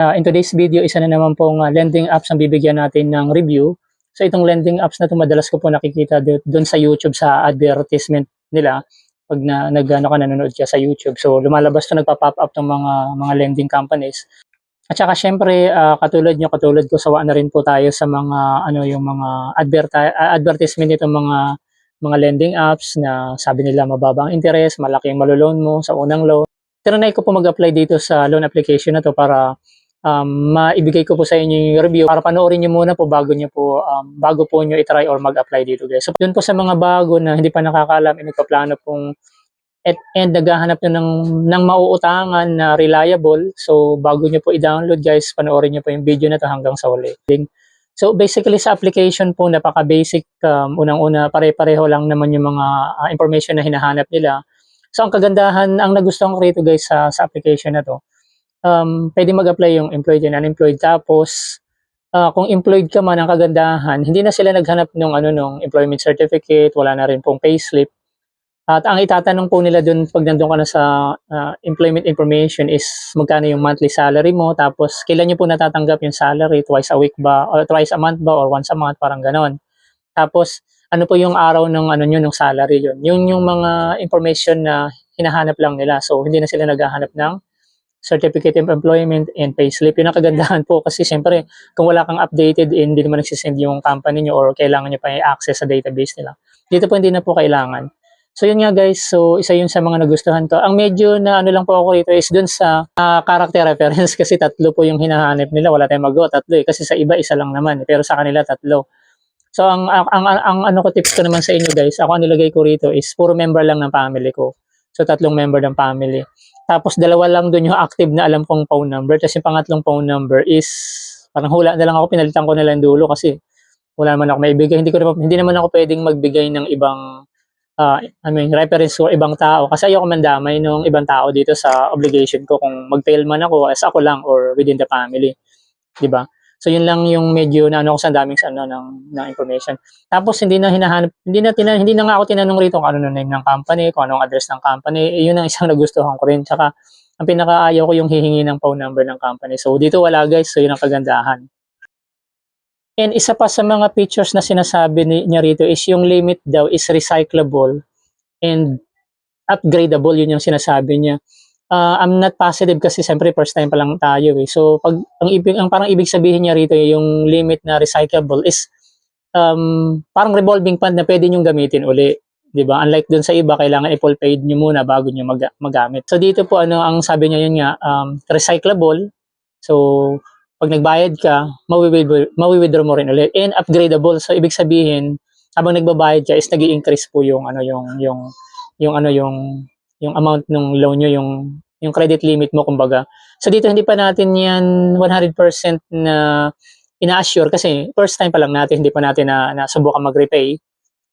In today's video, isa na naman pong lending apps ang bibigyan natin ng review. So itong lending apps na ito, madalas ko po nakikita doon sa YouTube sa advertisement nila pag nanonood ka sa YouTube. So lumalabas to, nagpa-pop up ng mga lending companies. At saka syempre, katulad ko, sawa na rin po tayo sa mga yung mga advertisement nitong mga lending apps na sabi nila mababa ang interest, malaki ang malo-loan mo sa unang loan. Tinry ko po mag-apply dito sa loan application na to para maibigay ko po sa inyo yung review para panoorin niyo muna po bago po niyo i-try or mag-apply dito, guys. So doon po sa mga bago na hindi pa nakakaalam, nagpaplano pong and naghahanap nyo ng mauutangan na reliable. So bago nyo po i-download, guys, panoorin nyo po yung video na to hanggang sa huli. So basically sa application po, napaka-basic. Unang-una, pare-pareho lang naman yung mga information na hinahanap nila. So ang kagandahan, ang nagustuhan ko rito, guys, sa application na to, pwede mag-apply yung employed and unemployed. Tapos kung employed ka man, ang kagandahan, hindi na sila naghanap nung employment certificate, wala na rin pong payslip. At ang itatanong po nila dun pag nandun ka na sa employment information is magkano yung monthly salary mo, tapos kailan nyo po natatanggap yung salary, twice a week ba, or twice a month ba, or once a month, parang ganon. Tapos ano po yung araw ng ng salary yun. Yung mga information na hinahanap lang nila. So hindi na sila naghahanap ng certificate of employment and payslip. Yun ang kagandahan po kasi siyempre kung wala kang updated, hindi naman nagsisend yung company nyo or kailangan nyo pa i-access sa database nila. Dito po hindi na po kailangan. So yun nga, guys, so isa yun sa mga nagustuhan ko. Ang medyo na lang po ako rito is dun sa character reference kasi tatlo po yung hinahanap nila. Wala tayong magawa, tatlo kasi sa iba isa lang naman, pero sa kanila tatlo. So ang ano ko, tips ko naman sa inyo, guys, ako ang nilagay ko rito is puro member lang ng family ko. So tatlong member ng family. Tapos dalawa lang doon yung active na alam kong phone number. Tapos yung pangatlong phone number is parang hula na lang ako, pinalitan ko na lang dulo kasi wala naman ako maibigay. Hindi naman ako pwedeng magbigay ng ibang reference ko ibang tao kasi ayoko mandamay ng ibang tao dito sa obligation ko kung mag-fail man ako as ako lang or within the family, 'di ba? So yun lang yung medyo na ko sa daming ng information. Tapos hindi na nga ako tinanong rito kung ano yung name ng company, kung anong address ng company. Yun ang isang nagustuhan ko rin. Tsaka ang pinakaayaw ko yung hihingi ng phone number ng company. So dito wala, guys. So yun ang kagandahan. And isa pa sa mga features na sinasabi niya rito is yung limit daw is recyclable and upgradable. Yun yung sinasabi niya. I'm not positive kasi siyempre first time pa lang tayo eh. So pag ang parang ibig sabihin niya rito yung limit na recyclable is parang revolving fund na pwede niyo gamitin uli, 'di ba? Unlike dun sa iba, kailangan i-full paid niyo muna bago niyo magamit. So dito po ang sabi niya, yun nga, recyclable. So pag nagbayad ka, mawi-withdraw mo rin ulit, and upgradable. So ibig sabihin, habang nagbabayad ka is nag-i-increase po yung yung amount ng loan nyo, yung credit limit mo, kumbaga. So dito hindi pa natin yan 100% na ina-assure kasi first time pa lang natin, hindi pa natin nasubukan mag-repay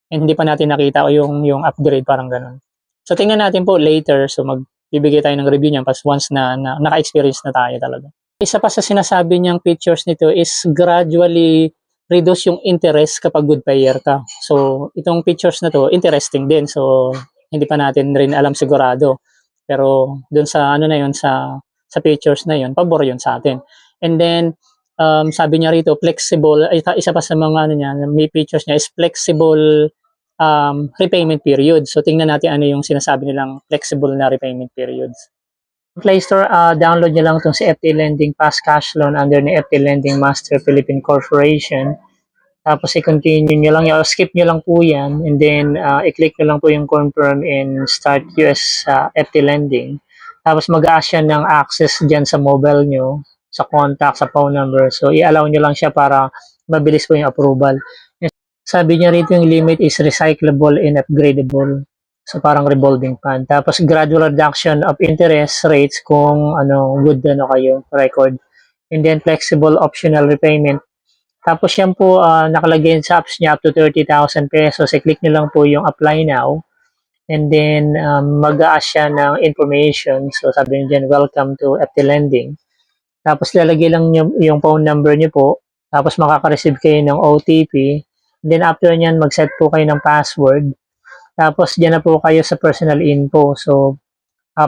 and hindi pa natin nakita yung upgrade, parang ganun. So tingnan natin po later, so magbibigay tayo ng review niyan once na naka-experience na tayo talaga. Isa pa sa sinasabi niyang features nito is gradually reduce yung interest kapag good payer ka. So itong features na to interesting din. So hindi pa natin rin alam sigurado. Pero dun sa sa features na yun, pabor yun sa atin. And then sabi niya rito flexible, isa pa sa mga may features niya is flexible repayment period. So tingnan natin ano yung sinasabi nilang flexible na repayment periods. Play Store, download nyo lang itong si FT Lending Fast Cash Loan under ni FT Lending Master Philippine Corporation. Tapos i-continue nyo lang, skip nyo lang po yan, and then i-click nyo lang po yung confirm and start US FT Lending. Tapos mag-a-ask yan ng access dyan sa mobile nyo, sa contact, sa phone number. So i-allow nyo lang siya para mabilis po yung approval. Sabi niya rito yung limit is recyclable and upgradable. So parang revolving fund. Tapos gradual reduction of interest rates kung good kayo record. And then flexible optional repayment. Tapos yan po nakalagay sa apps niya up to 30,000 pesos. I-click nyo lang po yung apply now. And then mag-a-ask siya ng information. So sabi niyo dyan, welcome to FT Lending. Tapos lalagay lang nyo yung phone number niyo po. Tapos makaka-receive kayo ng OTP. And then after nyan, mag-set po kayo ng password. Tapos dyan na po kayo sa personal info. So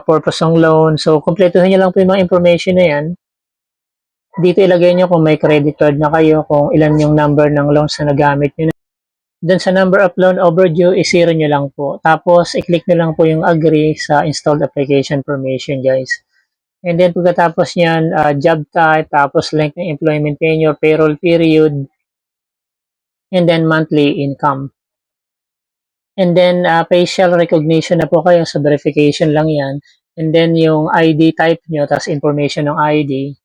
purpose ng loan. So kumpletuhin nyo lang po yung mga information na yan. Dito ilagay nyo kung may credit card na kayo, kung ilan yung number ng loans na nagamit nyo. Doon sa number of loan overdue, i-zero nyo lang po. Tapos, i-click nyo lang po yung agree sa installed application permission, guys. And then, pagkatapos nyan, job type, tapos length ng employment tenure, payroll period, and then monthly income. And then, facial recognition na po kayo, so verification lang yan. And then, yung ID type nyo, tapos information ng ID.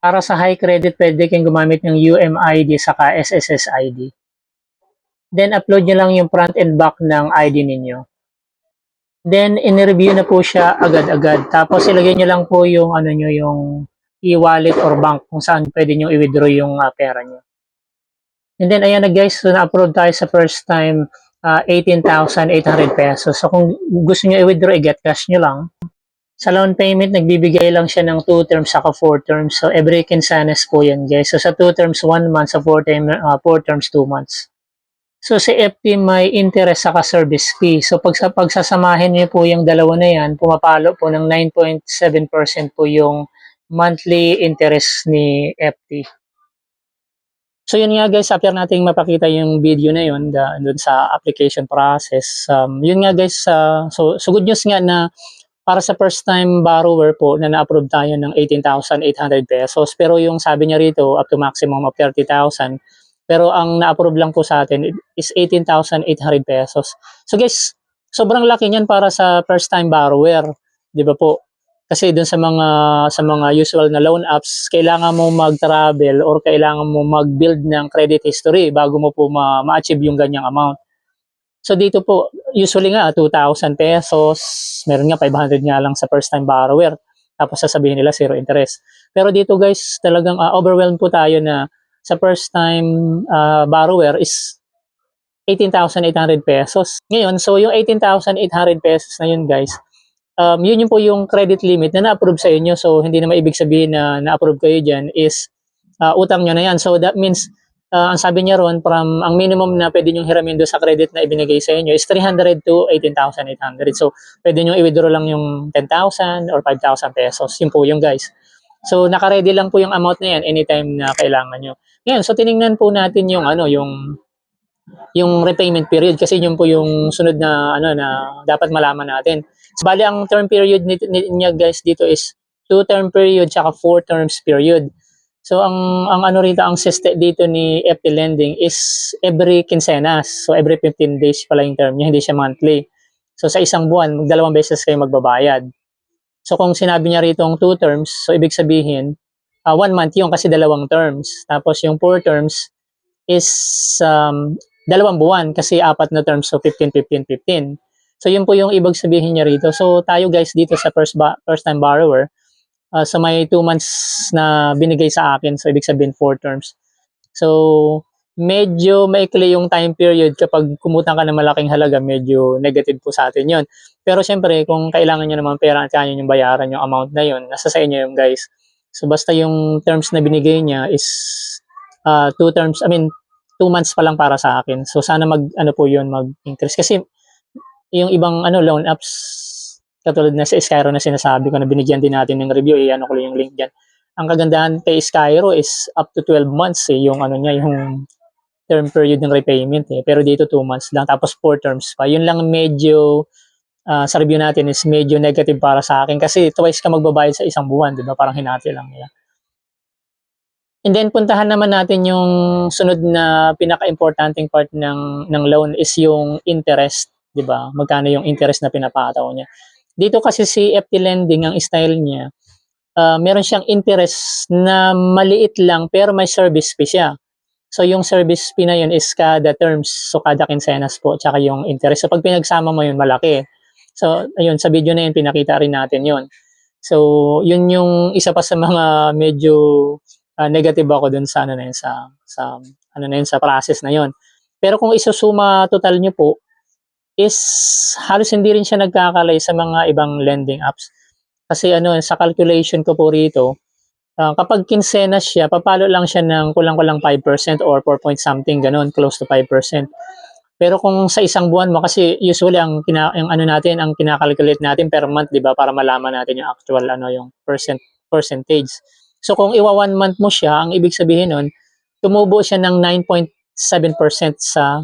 Para sa high credit, pwede kayong gumamit ng UMID saka SSS ID. Then, upload nyo lang yung front and back ng ID ninyo. Then, in-review na po siya agad-agad. Tapos, ilagay nyo lang po yung, ano nyo, yung e-wallet or bank kung saan pwede nyo i-withdraw yung pera nyo. And then, ayan na guys, so na-upload tayo sa first time 18,800 pesos. So, kung gusto nyo i-withdraw, i-get cash nyo lang. Sa loan payment, nagbibigay lang siya ng 2 terms saka 4 terms. So, every quincenas po yan, guys. So, sa 2 terms, 1 month. Sa 4 terms, 2 months. So, si FT may interest saka service fee. So, pagsasamahin niyo po yung dalawa na yan, pumapalo po ng 9.7% po yung monthly interest ni FT. So, yun nga guys, after nating mapakita yung video na yun, dun sa application process, yun nga guys, so good news nga na para sa first time borrower po na na-approve tayo ng 18,800 pesos. Pero yung sabi niya rito up to maximum of 30,000. Pero ang na-approve lang po sa atin is 18,800 pesos. So guys, sobrang laki niyan para sa first time borrower, 'di ba po? Kasi dun sa mga usual na loan apps, kailangan mo mag-travel or kailangan mo mag-build ng credit history bago mo po ma-achieve yung ganyang amount. So dito po, usually nga 2,000 pesos, meron nga 500 nga lang sa first time borrower. Tapos sasabihin nila zero interest. Pero dito guys, talagang overwhelmed po tayo na sa first time borrower is 18,800 pesos. Ngayon, so yung 18,800 pesos na yun guys, yun yung po yung credit limit na na-approve sa inyo. So hindi naman ibig sabihin na na-approve kayo dyan is utang nyo na yan. So that means ang sabi niya ron, ang minimum na pwede nyo hiramin doon sa credit na ibinigay sa inyo is 300 to 18,800. So, pwede nyo i-withdraw lang yung 10,000 or 5,000 pesos. Yun po yung guys. So, naka-ready lang po yung amount na yan anytime na kailangan nyo. Ngayon, so tiningnan po natin yung yung repayment period kasi yun po yung sunod na na dapat malaman natin. So, bali ang term period niya guys dito is 2 term period tsaka 4 terms period. So ang ano rito ang system dito ni FT Lending is every quincenas. So every 15 days pala yung term niya, hindi siya monthly. So sa isang buwan, dalawang beses kayo magbabayad. So kung sinabi niya rito ang 2 terms, so ibig sabihin 1 month yung kasi dalawang terms. Tapos yung 4 terms is dalawang buwan kasi 4 na terms, so 15, 15, 15. So yun po yung ibig sabihin niya rito. So tayo guys dito sa first time borrower, so may 2 months na binigay sa akin. So, ibig sabihin 4 terms. So, medyo maikli yung time period kapag kumutang ka ng malaking halaga, medyo negative po sa atin yun. Pero syempre, kung kailangan nyo naman pera at kaya nyo bayaran yung amount na yun, nasa sa inyo yung guys. So, basta yung terms na binigay niya is 2 terms, 2 months pa lang para sa akin. So, sana mag-increase. Kasi, yung ibang loan apps, katulad na sa Skyro na sinasabi ko na binigyan din natin ng review, ano ko lang yung link dyan. Ang kagandahan kay Skyro is up to 12 months yung yung term period ng repayment Pero dito 2 months lang tapos 4 terms pa. Yun lang medyo sa review natin is medyo negative para sa akin kasi twice ka magbabayad sa isang buwan, 'di ba? Parang hinati lang nila. And then puntahan naman natin yung sunod na pinaka-importanting part ng loan is yung interest, 'di ba? Magkano yung interest na pinapataw niya. Dito kasi si FT Lending, ang style niya, meron siyang interest na maliit lang pero may service fee siya. So yung service fee na yun is kada terms, so kada quincenas po, tsaka yung interest. So pag pinagsama mo yun, malaki. So ayun, sa video na yun, pinakita rin natin yun. So yun yung isa pa sa mga medyo negative ako dun sa sa process na yun. Pero kung isusuma total nyo po, is halos hindi rin siya nagkakalay sa mga ibang lending apps. Kasi sa calculation ko po rito, kapag kinsenas siya, papalo lang siya ng kulang-kulang 5% or 4 point something, ganun, close to 5%. Pero kung sa isang buwan mo, kasi usually ang ang kinakalculate natin per month, 'di ba, para malaman natin yung actual yung percentage. So kung iwa 1 month mo siya, ang ibig sabihin nun, tumubo siya ng 9.7% sa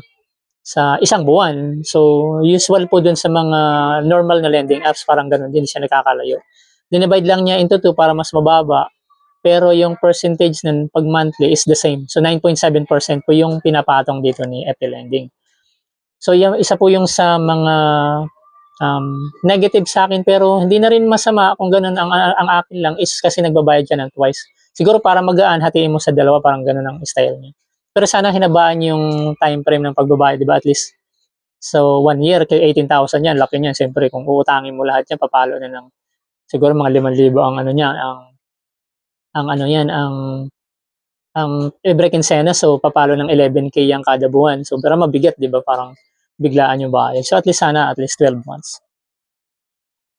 isang buwan. So usual po dun sa mga normal na lending apps, parang ganun din siya nakakalayo. Dinivide lang niya into 2 para mas mababa. Pero yung percentage nun pag monthly is the same. So 9.7% po yung pinapatong dito ni FP Lending. So yung isa po yung sa mga negative sa akin, pero hindi na rin masama kung ganun. Ang akin lang is kasi nagbabayad siya ng twice. Siguro para magaan, hatiin mo sa dalawa, parang ganun ang style niya. Pero sana hinabaan yung time frame ng pagbabayad, di ba? At least, so 1 year, kay 18,000 yan, laki niyan. Siyempre, kung uutangin mo lahat yan, papalo na ng siguro mga 5,000 ang ano niya, ang ano yan, ang every quinzena, so papalo ng 11K ang kada buwan. So, pero mabigat, di ba? Parang biglaan yung bayad. So, at least sana, at least 12 months.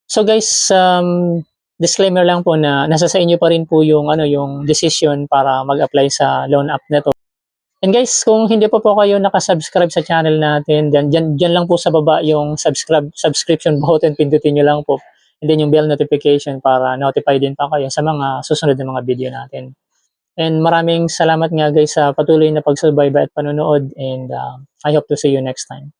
So guys, disclaimer lang po na nasa sa inyo pa rin po yung yung decision para mag-apply sa loan app na to. And guys, kung hindi pa po kayo naka-subscribe sa channel natin, dyan lang po sa baba yung subscription button, pindutin nyo lang po. And then yung bell notification para notify din pa kayo sa mga susunod na mga video natin. And maraming salamat nga guys sa patuloy na pagsubaybay at panonood, and I hope to see you next time.